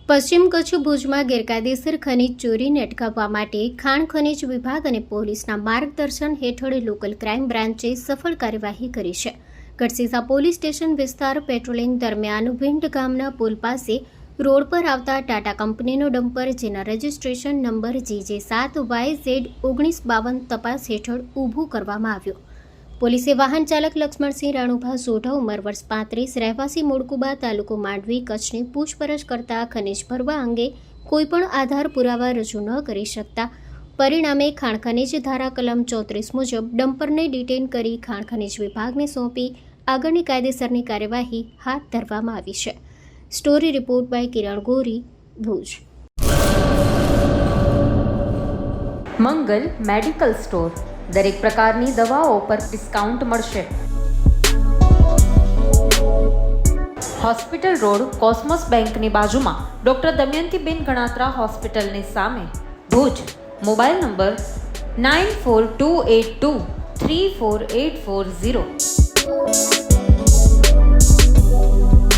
પશ્ચિમ કચ્છ ભુજમાં ગેરકાયદેસર ખનીજ ચોરીને અટકાવવા માટે ખાણ ખનીજ વિભાગ અને પોલીસના માર્ગદર્શન હેઠળ લોકલ ક્રાઇમ બ્રાન્ચે સફળ કાર્યવાહી કરી છે. ગઢસીસા પોલીસ સ્ટેશન વિસ્તાર પેટ્રોલિંગ દરમિયાન વિંડ ગામના પુલ પાસે રોડ પર આવતા ટાટા કંપનીનો ડમ્પર જેના રજિસ્ટ્રેશન નંબર GJ7YZ1952 તપાસ હેઠળ ઊભું કરવામાં આવ્યું. પોલીસે વાહન ચાલક લક્ષ્મણસિંહ રાણુભા સોઢા ઉંમર વર્ષ 35 રહેવાસી મોડકુબા તાલુકો માંડવી કચ્છની પૂછપરછ કરતા ખનીજ ભરવા અંગે કોઈપણ આધાર પુરાવા રજૂ ન કરી શકતા પરિણામે ખાણ ખનીજ ધારા કલમ 34 મુજબ ડમ્પરને ડિટેન કરી ખાણ ખનીજ વિભાગને સોંપી આગળની કાયદેસરની કાર્યવાહી હાથ ધરવામાં આવી છે. Story report by Kiran Gori, Bhuj. Mangal medical store દરેક પ્રકારની દવાઓ પર ડિસ્કાઉન્ટ મળશે. હોસ્પિટલ રોડ, કોસ્મોસ બેંકની બાજુમાં, ડૉક્ટર દમયંતીબેન ગણાત્રા હોસ્પિટલની સામે, ભુજ. Mobile number 9428234840.